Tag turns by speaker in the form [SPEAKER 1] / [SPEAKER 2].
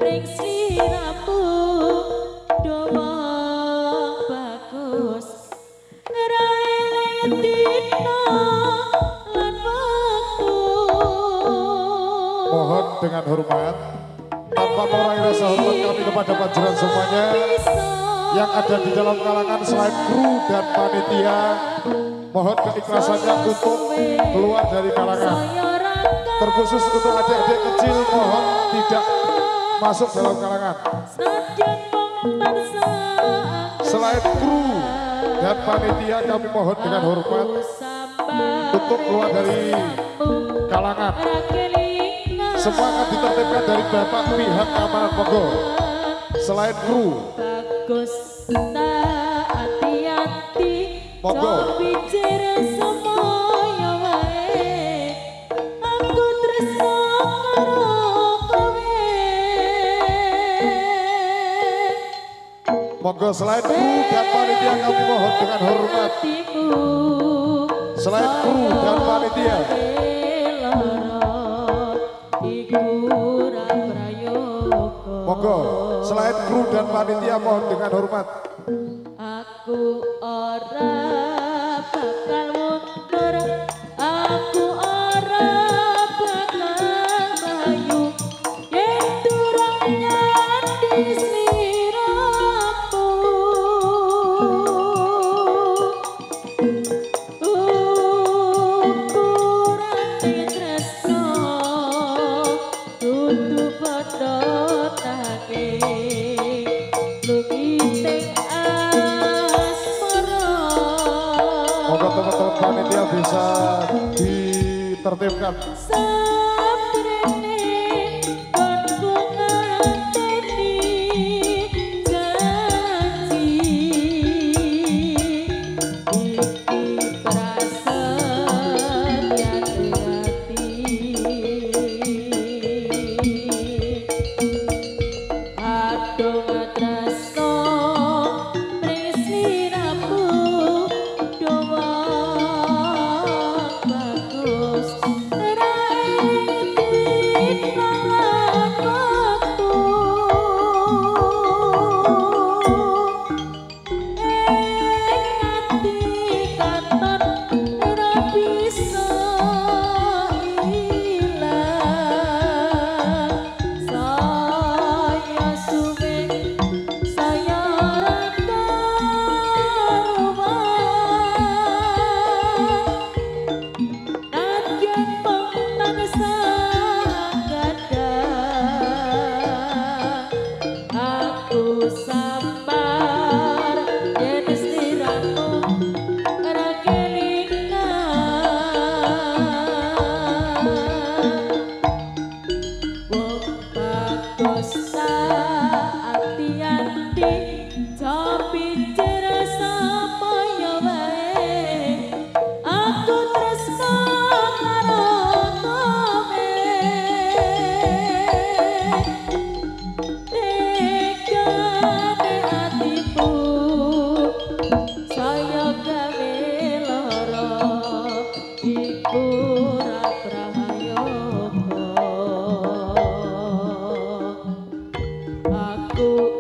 [SPEAKER 1] ring sliramu dawa bagus rae dina lan waktu.
[SPEAKER 2] Mohon dengan hormat tanpa mengurangi rasa hormat kami kepada panjenengan semuanya yang ada di dalam kalangan selain kru dan panitia, mohon keikhlasannya untuk keluar dari kalangan. Terkhusus untuk adik-adik kecil mohon tidak masuk dalam kalangan. Selain kru dan panitia kami mohon dengan hormat untuk keluar dari kalangan. Semua akan ditertibkan dari bapak pihak keamanan Monggo. Selain kru,
[SPEAKER 1] bagus tak hati-hati,
[SPEAKER 2] Monggo.
[SPEAKER 1] bicara semuanya wae. Aku tresno karo kowe.
[SPEAKER 2] Monggo selain kru dan panitia kami mohon dengan hormat. Selain kru dan panitia. Monggo, selain kru dan panitia mohon dengan hormat.
[SPEAKER 1] Aku ora bakal mundur, aku ora bakal mlayu, yen durung nyandi sliramu. Ukurane tresno dudu padha take lukiting asmara.
[SPEAKER 2] Monggo teman-teman panitia bisa ditertibkan.
[SPEAKER 1] Sabrene konku nganteni janji iki prasetyan hati. Adong tresno ring sliramu dawa bagus rae dina lan waktu. Ati katon ora bisa ilang. Saya sumeng saya raka ruang nadyan pangsa gadang. Aku sampar yen sliramu ora kelingan. Wong bagus hati-hati, tapi cara samaya wae. Aku tresno karo kowe. Tegane atimu saya gawe lara, iku ora prayoga. Aku